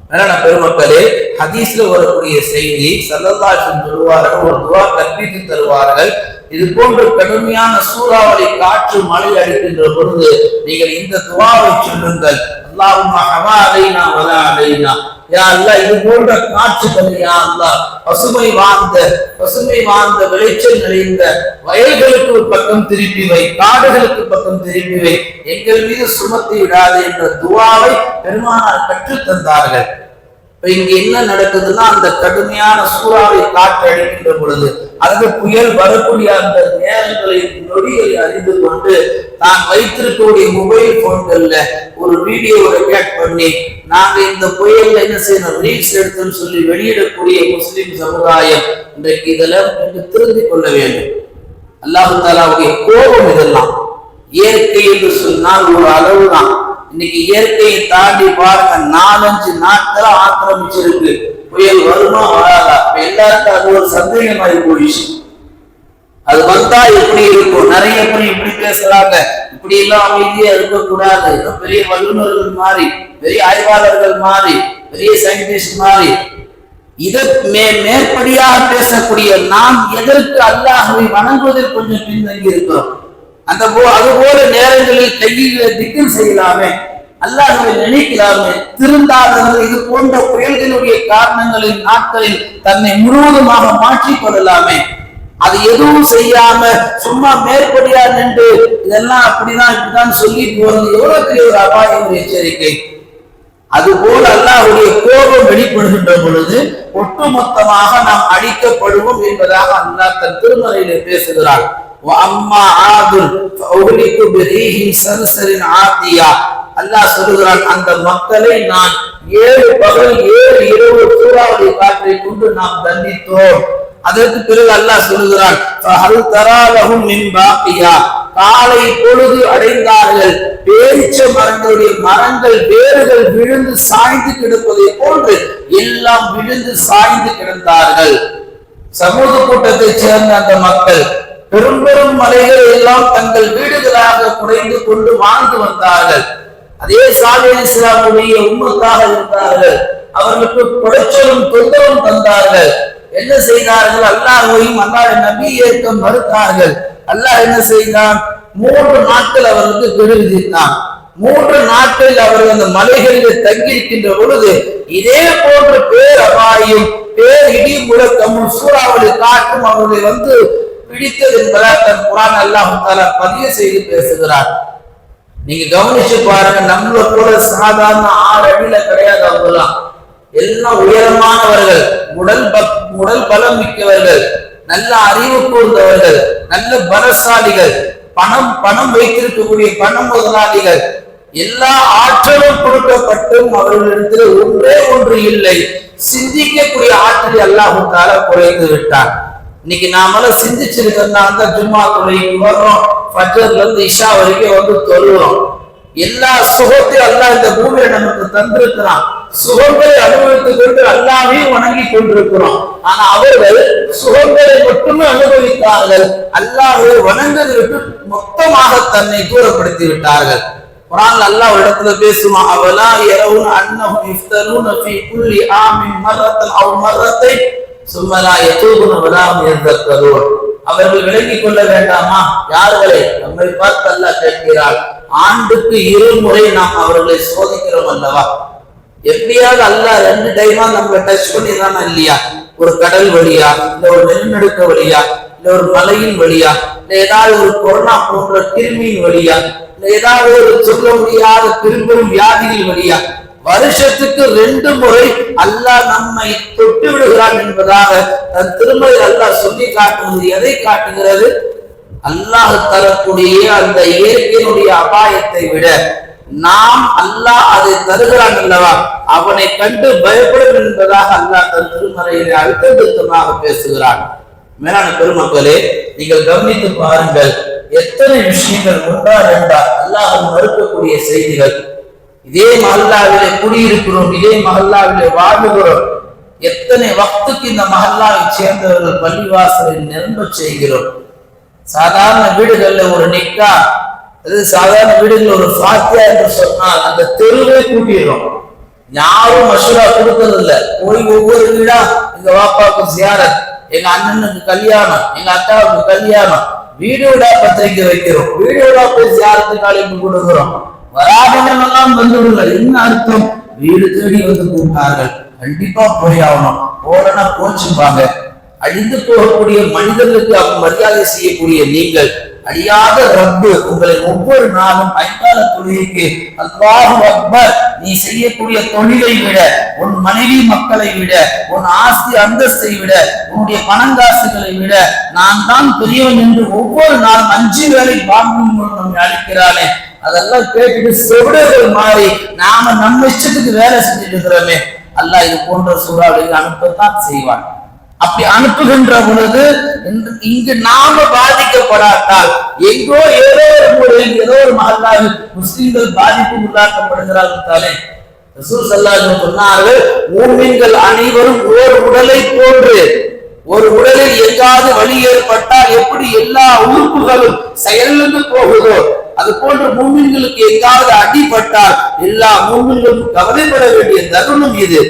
[SPEAKER 1] மேலான பெருமக்களே, ஹதீஸ்ல வரக்கூடிய செய்தி, ஸல்லல்லாஹு அலைஹி வஸல்லம் சொல்வார்கள், ஒரு துவா கற்பித்து தருவார்கள். இது போன்ற கடுமையான சூறாவளி காற்று மழை அடிக்கின்ற பொழுது நீங்கள் இந்த துவாவை சொல்லுங்கள், அல்லாஹும்ம ஹவா அலைனா வலா அலைனா. யா அல்லாஹ், இது போன்ற காற்றுகள் யா அல்லாஹ் பசுமை வாழ்ந்த விளைச்சல் நிறைந்த வயல்களுக்கு ஒரு பக்கம் திருப்பி வை, காடுகளுக்கு பக்கம் திருப்பி வை, எங்கள் மீது சுமத்தி விடாது என்ற துவாவை பெருமானார் கற்றுத் தந்தார்கள். இங்க என்ன நடக்குதுன்னா, அந்த கடுமையான சூறாவை காற்று அடிக்கின்ற பொழுது அல்லது புயல் வரக்கூடிய அந்த நேரங்களை நொடிகளை அறிந்து கொண்டு தான் வைத்திருக்கக்கூடிய மொபைல் போன்கள்ல ஒரு வீடியோ ரெக்கார்ட் பண்ணி நாங்க இந்த புயல்ல என்ன செய்யணும், ரீல்ஸ் எடுத்துன்னு சொல்லி வெளியிடக்கூடிய முஸ்லிம் சமுதாயம் இன்றைக்கு இதெல்லாம் திருந்திக் கொள்ள வேண்டும். அல்லாஹ் தஆலாவுடைய கோபம் இதெல்லாம். இயற்கை என்று சொன்னால் ஒரு அளவுதான். இன்னைக்கு இயற்கையை தாண்டி பாருங்க, 4-5 நாட்களா ஆக்கிரமிச்சிருக்கு. புயல் வருமா வராதா? எல்லாருக்கும் அது ஒரு சந்தேகமாயி போயிடுச்சு. அது வந்தா எப்படி இருக்கும்? நிறைய பேர் இப்படி பேசுறாங்க, இப்படி எல்லாம் அமைதியா இருக்கக்கூடாது, பெரிய வல்லுநர்கள் மாறி, பெரிய ஆய்வாளர்கள் மாறி, பெரிய சயின்டிஸ்ட் மாறி, இதை மேற்படியாக பேசக்கூடிய நாம் எதற்கு அல்லாஹ்வை வணங்குவதில் கொஞ்சம் பின்தங்கி இருக்கிறோம்? அதுபோல நேரங்களில் கையில திக்ர் செய்யலாமே, அல்லாஹ்வை நினைக்கலாமே, திருந்தாதவர்கள் இது போன்ற புயல்களுடைய காரணங்களின் நாட்களில் தன்னை முழுவதுமாக மாற்றிக் கொள்ளலாமே. அது எதுவும் செய்யாம சும்மா மேற்படியா நின்று இதெல்லாம் அப்படிதான் இப்படிதான் சொல்லி போறது எவ்வளவு பெரிய ஒரு அபாய ஒரு எச்சரிக்கை. அதுபோல அல்லாஹ்வுடைய கோபம் வெளிப்படுகின்ற பொழுது ஒட்டுமொத்தமாக நாம் அழிக்கப்படுவோம் என்பதாக அல்லாஹ் தன் திருமறையிலே பேசுகிறார். அல்லாஹ் சொல்லுகிறான், அந்த மக்களை நான் 7 பகல் 7 இரவு சூறாவளி காற்றை கொண்டு நாம் தண்டித்தோம். அதற்கு பிறகு அல்லாஹ் சொல்லுகிறான், காலை பொழுது அடைந்தார்கள், பேரிச்ச மரங்களுடைய மரங்கள் வேர்கள் விழுந்து சாய்ந்து கிடப்பதை போன்று எல்லாம் விழுந்து சாய்ந்து கிடந்தார்கள். சமூக கூட்டத்தை சேர்ந்த அந்த மக்கள் பெரும் பெரும் மலைகள் எல்லாம் தங்கள் வீடுகளாக குறைந்து கொண்டு வாழ்ந்து வந்தார்கள். அதே சாலிஹ் அலைஹிஸ்ஸலாமுடைய உம்மத்தாக இருந்தார்கள். அவர்களுக்கு குடைச்சலும் தொந்தரவும் தந்தார்கள். என்ன செய்தார்கள்? அல்லாஹ்வையும் அல்லாஹ் நபி ஏற்க மறுத்தார்கள். அல்லாஹ் என்ன செய்தான்? 3 நாட்கள் அவர்களுக்கு கெடு விதித்தான். 3 நாட்கள் அவர்கள் அந்த மலைகளில் தங்கியிருக்கின்ற பொழுது இதே போன்ற பேரபாயும் பேர் இடி முழக்கமும் சூறாவளி காற்றும் அவர்களை பிடித்தது என்பதால் தன் குர்ஆன் அல்லாஹ் தஆலா பதிவு செய்து பேசுகிறார். நீங்க கவனிச்சு பாருங்க, நம்மள போல சாதாரண 6 அடியில கிடையாது. அவங்கெல்லாம் எல்லாம் உயரமானவர்கள், உடல் பலம் மிக்கவர்கள், நல்ல அறிவு கூர்ந்தவர்கள், நல்ல பலசாலிகள், பணம் வைத்திருக்கக்கூடிய பண முதலாளிகள். எல்லா ஆற்றலும் கொடுக்கப்பட்டும் அவர்களிடத்தில் ஒன்றே ஒன்று இல்லை, சிந்திக்கக்கூடிய ஆற்றலை அல்லாஹ் தஆலா குறைத்து விட்டார். இன்னைக்கு நாமெல்லாம் சிந்திச்சிருக்கோம்னா ஜும்மா தொழுகைக்கு வர்றோம், ஃபஜ்ர்ல இருந்து இஷா வரைக்கும் தொழுகிறோம். எல்லா சுகத்தையும் அல்லாஹ் இந்த பூமியில நமக்கு தந்திருக்கிறான். சுகங்களை அனுபவித்துக் கொண்டு அல்லாஹ்வை வணங்கி கொண்டிருக்கிறோம். ஆனா அவர்கள் சுகங்களை மட்டுமே அனுபவித்தார்கள், அல்லாஹ்வை வணங்குவதற்கு மொத்தமாக தன்னை தூரப்படுத்தி விட்டார்கள். குர்ஆன்ல அல்லாஹ் ஒரு இடத்துல பேசுவான், அவலா யரவுன அன்னஹும் இஃப்தரூன ஃபீ குல்லி ஆமின் மர்ரத்தன் அவ் மர்ரத்தைன் சும்ம லா யதூபுன வலா ஹும் யதக்கரூன். அவர்கள் விளங்கிக் கொள்ள வேண்டாமா? யார்களை? நம்மை பார்த்து அல்லாஹ் கேட்கிறார், ஆண்டுக்கு 2 முறை நாம் அவர்களை சோதிக்கிறோம் அல்லவா? எப்படியாவது அல்லாஹ் 2 டைமா நம்மளை டச் பண்ணிடுறானா இல்லையா? ஒரு கடல் வழியா, இல்ல ஒரு நிலநடுக்க வழியா, இல்ல ஒரு மலையின் வழியா, இல்ல ஏதாவது ஒரு கொரோனா போன்ற கிருமியின் வழியா, இல்ல ஏதாவது ஒரு சொல்ல முடியாத பெரும் வியாதிகள் வழியா, வருஷத்துக்கு 2 முறை அல்லாஹ் நம்மை தொட்டு விடுகிறான் என்பதாக தன் திருமலை அல்லாஹ் சொல்லி காட்டுவது எதை காட்டுகிறது? அல்லாஹ் தரக்கூடிய அந்த இயற்கையினுடைய அபாயத்தை விட நாம் அல்லாஹ் அதை தருகிறான் அல்லவா, அவனை கண்டு பயப்படும் என்பதாக அல்லாஹ் தன் திருமறையிலே அழுத்தமாக பேசுகிறான். மேலான பெருமக்களே, நீங்கள் கவனித்து பாருங்கள், எத்தனை விஷயங்கள் 1-2 அல்லாஹ் மறுக்கக்கூடிய செய்திகள். இதே மஹல்லாவிலே குடியிருக்கிறோம், இதே மஹல்லாவிலே வாழுகிறோம். எத்தனை வக்துக்கு இந்த மஹல்லாவை சேர்ந்தவர்கள் பள்ளிவாசலை நிரம்ப செய்கிறோம். சாதாரண வீடுகள்ல ஒரு நிக்கா, சாதாரண வீடுகள் ஒரு ஃபாத்தியா என்று சொன்னால் அந்த தெருவே கூட்டிடுறோம். யாரும் மஷூரா கொடுக்கறது இல்லை. போய் ஒவ்வொரு வீடா, எங்க வாப்பாவுக்கு ஜியாரத், எங்க அண்ணனுக்கு கல்யாணம், எங்க அக்காவுக்கு கல்யாணம், வீடோடா பத்திரிக்கை வைக்கிறோம், வீடோடா போய் ஜியாரத்துக்கு அழைப்பு கொடுக்கிறோம். வராதவெல்லாம் வந்துவிடுங்க. என்ன அர்த்தம்? வீடு தேடி கூப்பிட்டார்கள், கண்டிப்பா போய் ஆகணும், போலனா கோச்சுப்பாங்க. அழிந்து போகக்கூடிய மனிதர்களுக்கு அவங்க மரியாதை செய்யக்கூடிய நீங்கள், அழியாத ரப்பு உங்களை ஒவ்வொரு நாளும் 5 கால தொழுகைக்கு அல்லாஹு அக்பர், நீ செய்யக்கூடிய தொழிலை விட, உன் மனைவி மக்களை விட, உன் ஆஸ்தி அந்தஸ்தை விட, உன்னுடைய பணங்காசுகளை விட நான் தான் பெரியவன் என்று ஒவ்வொரு நாளும் 5 வேளை பாங்கும் நம்மை அழைக்கிறானே, அதெல்லாம் கேட்டுட்டு செவிடர்கள் மாறி நாம நம்ம இஷ்டத்துக்கு வேலை செஞ்சுட்டு இருக்கிறோமே, அல்லாஹ் இது போன்ற சூறாவளிகள் அனுப்பத்தான் செய்வான். அப்படி அனுப்புகின்ற பொழுது இங்கு நாம பாதிக்கப்படாட்டால் எங்கோ ஏதோ ஒரு மூலையில் ஏதோ ஒரு மஹல்லாவில் முஸ்லிம்கள் பாதிப்பு உள்ளாக்கப்படுகிறார்கள் தானே. ரசூல் ஸல்லல்லாஹு அலைஹி வஸல்லம் சொன்னார்கள், மூமின்கள் அனைவரும் ஒரு உடலை போன்று, ஒரு உடலில் எங்காவது வலி ஏற்பட்டால் எப்படி எல்லா உறுப்புகளும் செயலிழந்து போகுதோ, அது போன்று மூமின்களுக்கு எங்காவது அடிபட்டால் எல்லா மூமின்களும் கவலைப்பட வேண்டிய தருணம் இது.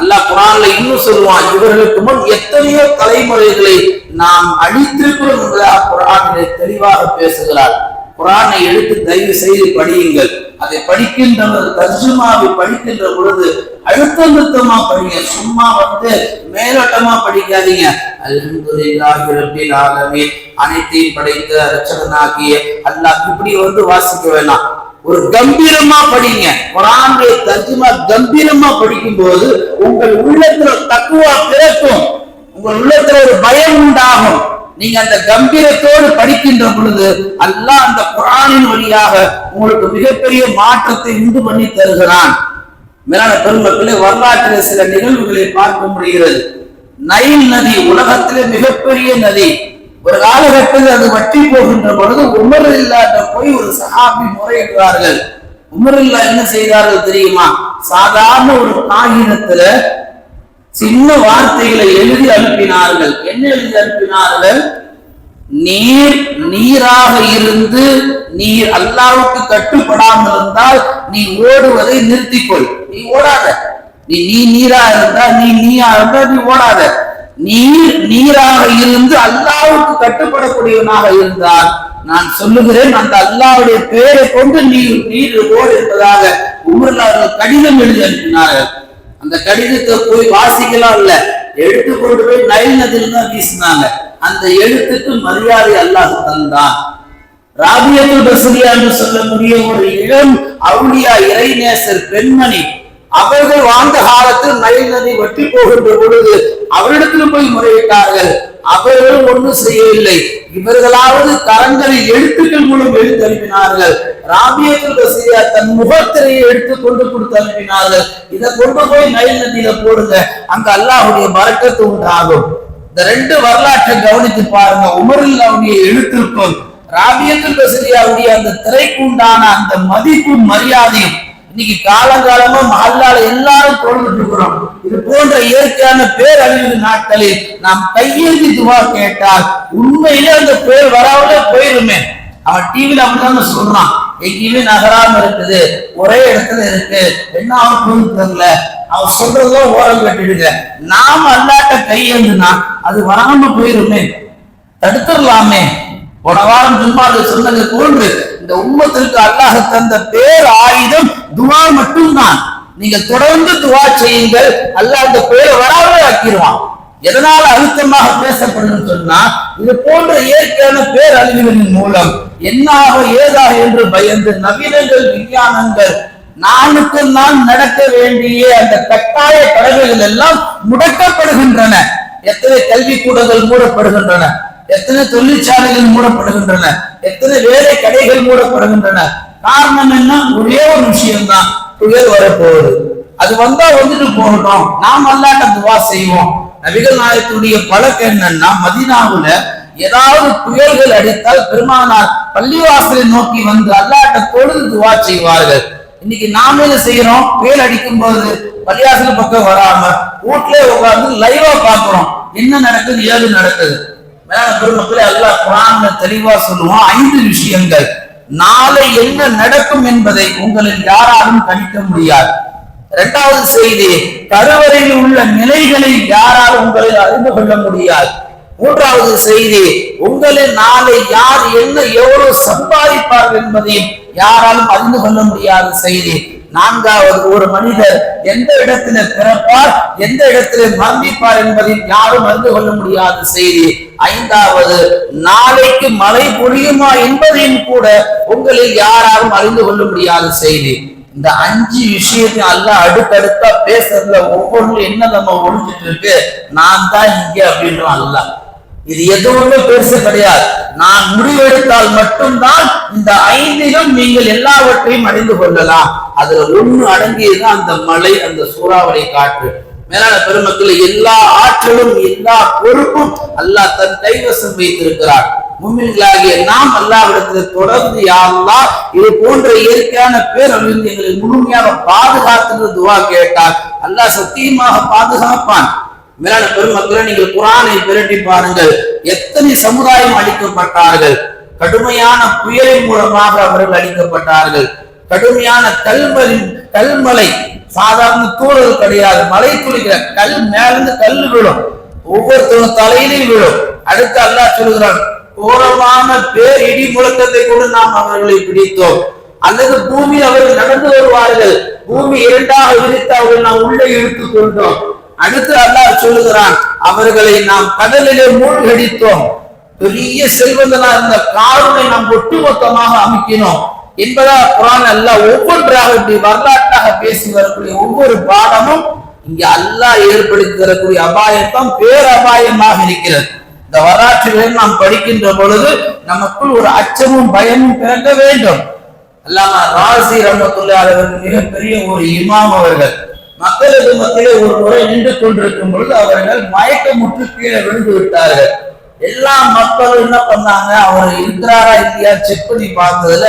[SPEAKER 1] அல்லாஹ் குர்ஆன்ல இன்னும் சொல்லுவான், இவர்களுக்கு முன் எத்தனையோ தலைமுறைகளை நாம் அழித்திருக்கிறோம் என்பதாக குர்ஆனிலே தெளிவாக பேசுகிறார். குர்ஆனை எடுத்து தயவு செய்து படியுங்கள். அதை படிக்கின்றவர் தர்ஜுமாவை படிக்கின்ற பொழுது அழுத்தமா படிங்க. சும்மா மேலோட்டமா படிக்காதீங்க. அல்ஹம்துலில்லாஹி ரப்பில் ஆலமீன், அனைத்தையும் படைத்த ரட்சகனாகிய அல்லாஹ் இப்படி வாசிக்க வேணாம். ஒரு கம்பீரமா படிங்க. குர்ஆனுடைய தர்ஜுமா கம்பீரமா படிக்கும் போது உங்கள் உள்ளத்துல தக்வா பிறக்கும், உங்கள் உள்ளத்துல ஒரு பயம் உண்டாகும். நீங்க அந்த கம்பீரத்தோடு படிக்கின்ற பொழுது அல்லாஹ் அந்த குர்ஆனின் வழியாக உங்களுக்கு மிகப்பெரிய மாற்றத்தை உண்டு பண்ணி தருகிறான். மேலான பெருமக்களே, வரலாற்றிலே சில நிகழ்வுகளை பார்க்க முடிகிறது. நைல் நதி உலகத்திலே மிகப்பெரிய நதி. ஒரு காலகட்டத்தில் அது வற்றி போகின்ற பொழுது உமர் இல்லாட்ட போய் ஒரு சஹாபி முறையிடுறார்கள். உமர் இல்லா என்ன செய்தார்கள் தெரியுமா? சாதாரண ஒரு காகிதத்துல சின்ன வார்த்தைகளை எழுதி அனுப்பினார்கள். என்ன எழுதி அனுப்பினார்கள்? நீர் நீராக இருந்து நீர் அல்லாஹ்வுக்கு கட்டுப்படாமல் இருந்தால் நீ ஓடுவதை நிறுத்திக்கொள். நீ ஓடாத. நீ நீரா இருந்தா நீயா இருந்தா நீ ஓடாத. நீர் நீராக இருந்து அல்லாஹ்வுக்கு கட்டுப்படக்கூடியவனாக இருந்தால் நான் சொல்லுகிறேன், அந்த அல்லாஹ்வுடைய பெயரை கொண்டு நீர் ஓடு என்பதாக உமர் அவர்கள் கடிதம் எழுதி அனுப்பினார்கள். அந்த கடிதத்தை போய் வாசிக்கலாம் இல்ல, எடுத்துக்கொண்டு போய் நைல் நதியில் தான் வீசினாங்க. அந்த எழுத்துக்கு மரியாதை அல்லாஹ் தந்தான். ராபியத்துல் பஸ்ரியா என்று சொல்லக்கூடிய ஒரு இளம் அவுலியா இறைநேசர் பெண்மணி, அவர்கள் வாழ்ந்த காலத்தில் நைல் நதி வற்றி போகின்ற பொழுது அவரிடத்தில் போய் முறையிட்டார்கள். அவர்கள் ஒன்றும் செய்யவில்லை. இவர்களாவது கரங்களில் எழுத்துக்கள் மூலம் எழுத்து அனுப்பினார்கள். ராபியத்துல் பஸ்ரியா தன் முகத்திரையை எடுத்து கொண்டு கொடுத்து அனுப்பினார்கள். இதை கொண்டு போய் நைல் நதியில போடுங்க, அங்க அல்லாஹ்வுடைய பரக்கத்து உண்டாகும். இந்த ரெண்டு வரலாற்றை கவனித்து பாருங்க. உமருல்லாவுடைய எழுத்திற்கும் ராபியத்துல் பஸ்ரியாவுடைய அந்த திரைக்கு உண்டான அந்த மதிப்பும் மரியாதையும் இன்னைக்கு காலங்காலமா மஹல்லால எல்லாரும் தொழுதுட்டு இருக்கிறோம். இது போன்ற இயற்கையான பேரழிவு நாட்களில் நாம் கையெழுதி துவா கேட்டால் உண்மையிலே அந்த பேர் வராமலே போயிருமே. அவன் டிவில அப்படிதான் சொல்றான், எங்கேயுமே நகராம இருக்குது, ஒரே இடத்துல இருக்கு, என்ன ஆகும் தெரியல. அவன் சொல்றதும் ஓரம் கட்டிடுங்க. நாம அல்லாட்ட கையெழுந்துனா அது வராம போயிருமே, தடுத்துடலாமே. போன வாரம் ஜும்மால சொன்னது போன்று இந்த உம்மத்திற்கு அல்லாஹ் தந்த பேர் ஆயுதம் துவா மட்டும்தான். நீங்க தொடர்ந்து துவா செய்யுங்கள், அல்லாஹ் அந்த பேரை வராமலே ஆக்கிடுவான். எதனால அழுத்தமாக பேசப்படும் சொன்னா, இது போன்ற இயற்கையான பேரழிவுகளின் மூலம் என்னாக ஏதாக என்று பயந்து நவீனங்கள் விஞ்ஞானங்கள் நாளுக்கு நாள் நடக்க வேண்டிய அந்த கட்டாய கடமைகள் எல்லாம் முடக்கப்படுகின்றன. எத்தனை கல்விக்கூடங்கள் மூடப்படுகின்றன, எத்தனை தொழிற்சாலைகள் மூடப்படுகின்றன, எத்தனை வேலை கடைகள் மூடப்படுகின்றன. காரணம் என்ன? ஒரே ஒரு விஷயம்தான், புயல் வரப்போகுது. அது வந்தா வந்துட்டு போகட்டும், நாம் அல்லாட்ட துவா செய்வோம். நபிகள் நாயகத்துடைய பழக்கம் என்னன்னா, மதீனாவுல ஏதாவது புயல்கள் அடித்தால் பெருமானார் பள்ளிவாசலை நோக்கி வந்து அல்லாட்ட தொழுது துவா செய்வார்கள். இன்னைக்கு நாம என்ன செய்யறோம்? புயல் அடிக்கும் போது பள்ளிவாசல் பக்கம் வராம வீட்லயே உட்கார்ந்து லைவா பாக்குறோம், என்ன நடக்குது ஏது நடக்குது. பெருமக்களே, அல்லாஹ் குர்ஆன்ல தெளிவா சொல்லுவோம், 5 விஷயங்கள் நாளை என்ன நடக்கும் என்பதை உங்களில் யாராலும் கணிக்க முடியாது. 2வது செய்தி, கருவறையில் உள்ள நிலைகளை யாராலும் உங்களில் அறிந்து கொள்ள முடியாது. 3வது செய்தி, உங்களில் நாளை யார் என்ன எவ்வளவு சம்பாதிப்பார்கள் என்பதையும் யாராலும் அறிந்து கொள்ள முடியாத செய்தி. 4வது, ஒரு மனிதர் எந்த இடத்துல பிறப்பார், எந்த இடத்துல மரணிப்பார் என்பதையும் யாரும் அறிந்து கொள்ள முடியாத செய்தி. 5வது, நாளைக்கு மழை பொழியுமா என்பதையும் கூட உங்களில் யாராலும் அறிந்து கொள்ள முடியாத செய்தி. இந்த 5 விஷயத்தையும் அல்லாஹ் அடுத்தடுத்தா பேசுறதுல ஒவ்வொன்றும் என்ன நம்ம ஒழிஞ்சிட்டு இருக்கு, நான் தான் இங்க அப்படின்றோம் அல்லாஹ். இது எதுவுமே பெருசு கிடையாது. நான் முடிவெடுத்தால் மட்டும்தான் இந்த 5லும் நீங்கள் எல்லாவற்றையும் அடைந்து கொள்ளலாம். அதுல ஒண்ணு அடங்கியதுதான் அந்த மழை, அந்த சூறாவளி காற்று. மேலான பெருமக்கள், எல்லா ஆற்றலும் எல்லா பொறுப்பும் அல்லாஹ் தன் கைவசம் வைத்திருக்கிறார். முஃமின்களாகிய நாம் அல்லாஹ்விடத்தில் தொடர்ந்து யா அல்லாஹ் இது போன்ற இயற்கையான பேரழிவு எங்களை முழுமையாக பாதுகாத்து துவா கேட்டால் அல்லாஹ் சத்தியமாக பாதுகாப்பான். மேலான பெருமக்களை, நீங்கள் குர்ஆனை பிரட்டி பாருங்கள், எத்தனை சமுதாயம் அழிக்கப்பட்டார்கள். கடுமையான புயலின் மூலமாக அவர்கள் அழிக்கப்பட்டார்கள். கடுமையான கல்மலை, சாதாரண தூரல் கிடையாது, மலை துளிக்கிற கல் மேலிருந்து கல் விழும், ஒவ்வொருத்தரும் தலையிலையும் விழும். அடுத்து அல்லாஹ் சொல்கிறான், கோரமான பேர் இடி முழக்கத்தை கொண்டு நாம் அவர்களை பிடித்தோம். அல்லது பூமியில் அவர்கள் நடந்து வருவார்கள், பூமி 2ஆக விரித்து அவர்கள் நாம் உள்ளே இழுத்துக் கொண்டோம். அடுத்து அல்லாஹ் சொல்லுகிறான், அவர்களை நாம் கடலிலே மூழ்கடித்தோம். பெரிய செல்வந்தனா இருந்த காரூனை நாம் ஒட்டுமொத்தமாக அமைக்கினோம் என்பதா குர்ஆன் அல்லாஹ் ஒவ்வொன்றாக இப்படி வரலாற்றாக பேசி வரக்கூடிய ஒவ்வொரு பாடமும் இங்க அல்லாஹ் ஏற்படுத்தி தரக்கூடிய அபாயத்தான் பேரபாயமாக இருக்கிறது. இந்த வரலாற்றுகளை நாம் படிக்கின்ற பொழுது நமக்குள் ஒரு அச்சமும் பயமும் பிறக்க வேண்டும். அல்லாமா ராசி ரஹ்மத்துல்லாஹி அலைஹி மிகப்பெரிய ஒரு இமாம் அவர்கள் மக்களுக்கு மத்தியிலே ஒரு முறை நின்று கொண்டிருக்கும் பொழுது அவர்கள் மயக்கமுற்று கீழே விழுந்து விட்டார்கள். எல்லா மக்களும் என்ன பண்ணாங்க, அவர் இருக்கிறாரா இல்லையா செக் பண்ணி பார்த்ததுல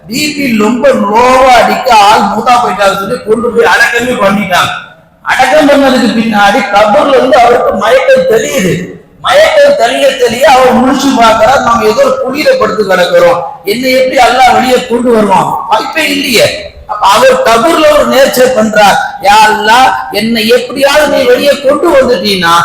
[SPEAKER 1] பிபி ரொம்ப லோவா அடிக்க ஆள் மூத்தா போயிட்டாரு சொல்லி கொண்டு போய் அடக்கமே பண்ணிட்டாங்க. அடக்கம் பண்ணதுக்கு பின்னாடி கபர்ல இருந்து அவருக்கு மயக்கம் தெரியுது. மயக்கம் தெரிய அவர் முடிச்சு பார்க்கிறார், நம்ம ஏதோ குளிர படுத்து கிடக்கிறோம், என்ன எப்படி அல்லாஹ் வெளியே கொண்டு வருவான், வாய்ப்பே இல்லையே. அப்ப அவர் கபூர்ல ஒரு நேர்ச்சை பண்றார், யா அல்லாஹ் என்னை எப்படியாவது நீ வெளியே கொண்டு வந்துட்டீங்கன்னா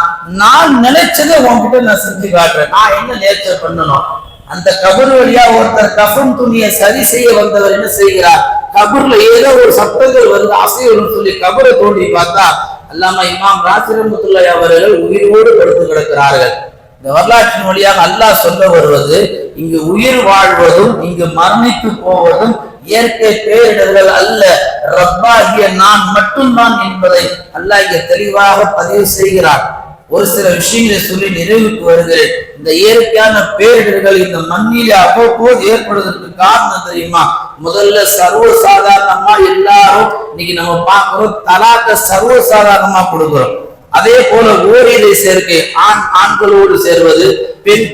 [SPEAKER 1] நான் நினைச்சதை உன்கிட்ட நான் செஞ்சு காட்டுறேன். நான் என்ன நேர்ச்சை பண்ணணும், அந்த கபர் வழியா ஒருத்தர் கஃன் துணியை சரி செய்ய வந்தவர் என்ன செய்கிறார், கபர்ல ஏதோ ஒரு சப்தங்கள் வருது, அசைவம் சொல்லி கபரை தோண்டி பார்த்தா அல்லாமா இமாம் ராஜி ரஹ்மத்துல்லாஹி அவர்கள் உயிரோடு படுத்து கிடக்கிறார்கள். இந்த வரலாற்றின் வழியாக அல்லாஹ் சொல்ல வருவது, இங்கு உயிர் வாழ்வதும் இங்கு மரணித்து போவதும் இயற்கை பேரிடர்கள் அல்ல, ரப்பாகிய நான் மட்டும்தான் என்பதை அல்லாஹ் இங்க தெளிவாக பதிவு செய்கிறார். ஒரு சில விஷயங்களை சொல்லி நிறைவுக்கு வருகிறேன். இந்த இயற்கையான பேரிடர்கள் இந்த மண்ணிலே அவ்வப்போது ஏற்படுவதற்கு காரணம் தெரியுமா? முதல்ல சர்வசாதாரணமா எல்லாரும் இன்னைக்கு நம்ம பார்க்கிறோம், தலாக்க சர்வசாதாரணமா கொடுக்கிறோம். அதே போல ஓரிரை சேர்க்கை, ஆண்களோடு சேர்வது,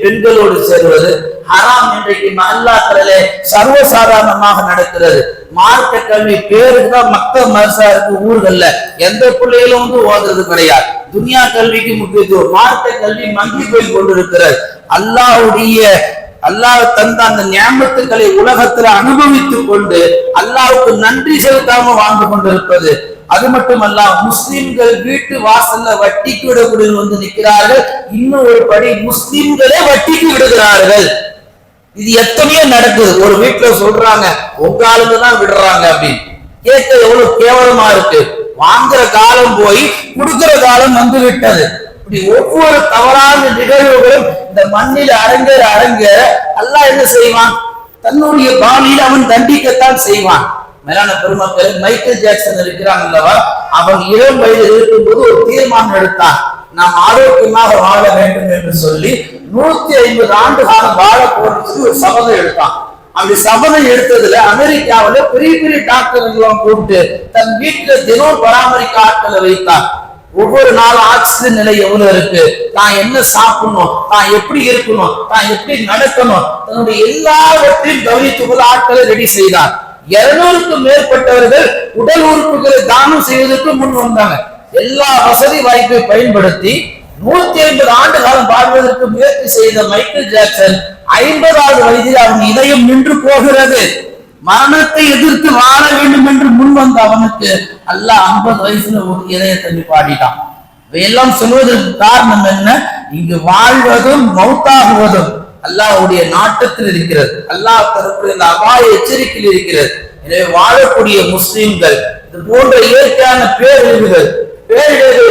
[SPEAKER 1] பெண்களோடு சேர்வது ஹராம் இன்றைக்கு மஹல்லாக்களிலே சர்வசாதாரணமாக நடக்கிறது. மார்க்க கல்வி பேருக்கு தான் மக்கள் மர்சா இருக்கு ஊர்கள்ல, எந்த பிள்ளைகளும் வந்து ஓதுறது கிடையாது. துனியா கல்விக்கு முக்கியத்துவம், மார்க்க கல்வி மங்கி போய் கொண்டிருக்கிறது. அல்லாஹ் தந்த அந்த நியாமத்துக்களை உலகத்துல அனுபவித்துக் கொண்டு அல்லாஹ்வுக்கு நன்றி செலுத்தாம வாழ்ந்து கொண்டிருப்பது. அது மட்டுமல்ல, முஸ்லிம்கள் வீட்டு வாசல்ல வட்டிக்கு விடக்கூடிய வந்து நிற்கிறார்கள். இன்னும் ஒரு படி முஸ்லிம்களே வட்டிக்கு விடுகிறார்கள். இது எத்தனையோ நடக்குது. ஒரு வீட்டுல சொல்றாங்க உங்க ஆளுங்க தான் விடுறாங்க அப்படின்னு. கேட்க எவ்வளவு கேவலமா இருக்கு. வாங்குற காலம் போய் கொடுக்கிற காலம் வந்து விட்டது. இப்படி ஒவ்வொரு தவறான நிகழ்வுகளும் இந்த மண்ணில் அரங்க அல்லாஹ் என்ன செய்வான், தன்னுடைய பாணியில் அவன் தண்டிக்கத்தான் செய்வான். மேலான பெருமக்கள், மைக்கேல் ஜாக்சன் இருக்கிறாங்க அல்லவா, அவன் இளம் வயதில் இருக்கும்போது ஒரு தீர்மானம் எடுத்தான், நாம் ஆரோக்கியமாக வாழ வேண்டும் என்று சொல்லி 150 ஆண்டு காலம் வாழ போறது ஒரு சபதம் எடுத்தான். அப்படி சபதம் எடுத்ததுல அமெரிக்காவில பெரிய பெரிய டாக்டர்கள் கூப்பிட்டு தன் வீட்டுல தினம் பராமரிக்க ஆட்களை வைத்தான். ஒவ்வொரு நாளும் ஆக்சிஜன் நிலை எவ்வளவு இருக்கு, தான் என்ன சாப்பிடணும், தான் எப்படி இருக்கணும், தான் எப்படி நடக்கணும், தன்னுடைய எல்லாவற்றையும் கவனித்துக் ஆட்களை ரெடி செய்தார். 200க்கும் மேற்பட்டவர்கள் உடல் உறுப்புகளை தானம் செய்வதற்கு முன் வந்தாங்க. எல்லா வசதி வாய்ப்பை பயன்படுத்தி 150 ஆண்டு காலம் வாழ்வதற்கு முயற்சி செய்த மைக்கேல் ஜாக்சன் 50வது வயதில் அவன் இதயம் நின்று போகிறது. மரணத்தை எதிர்த்து வாழ வேண்டும் என்று முன் வந்த அவனுக்கு அல்லாஹ் 50 வயசுல ஒரு இதயத்தை பாடிட்டான். இவையெல்லாம் சொல்வதற்கு காரணம் என்ன? இங்கு வாழ்வதும் மௌத்தாகுவதும் அல்லாஹ்வுடைய நாட்டத்தில் இருக்கிறது. அல்லாஹ் தரக்கூடிய இந்த அபாய எச்சரிக்கையில் இருக்கிறது. எனவே வாழக்கூடிய முஸ்லிம்கள் இது போன்ற இயற்கையான பேரிடர்கள்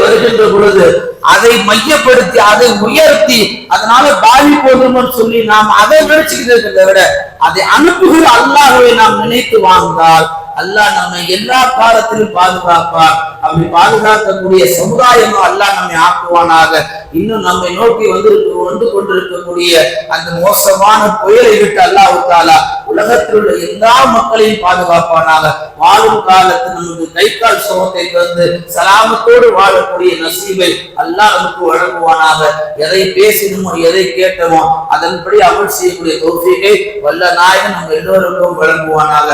[SPEAKER 1] வருகின்ற பொழுது அதை மையப்படுத்தி அதை உயர்த்தி அதனால பாதிப்போதும் சொல்லி நாம் அதை நினைச்சுக்கிறதை விட அதை அனுப்புகிற அல்லாஹ்வை நாம் நினைத்து வாழ்ந்தால் அல்லாஹ் நம்மை எல்லா காலத்திலும் பாதுகாப்பார். அப்படி பாதுகாக்கக்கூடிய சமுதாயமா அல்லாஹ் நம்மை ஆக்குவானாக. இன்னும் நம்மை நோக்கி வந்து கொண்டிருக்கக்கூடிய அந்த மோசமான புயலை விட்டு அல்லாஹ் தஆலா உலகத்தில் உள்ள எல்லா மக்களையும் பாதுகாப்பானாக. வாழும் காலத்தில் நமக்கு கை கால் சுகத்தை தந்து சலாமத்தோடு வாழக்கூடிய நசீபை அல்லாஹ் நமக்கு வழங்குவானாக. எதை பேசினோமோ எதை கேட்டோமோ அதன்படி அமல் செய்யக்கூடிய தௌஃபீகை வல்ல நாயகன் நம்ம எல்லோருக்கும் வழங்குவானாக.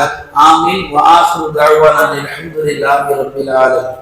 [SPEAKER 1] ஆமீன். وآخر دعوانا الحمد لله رب العالمين.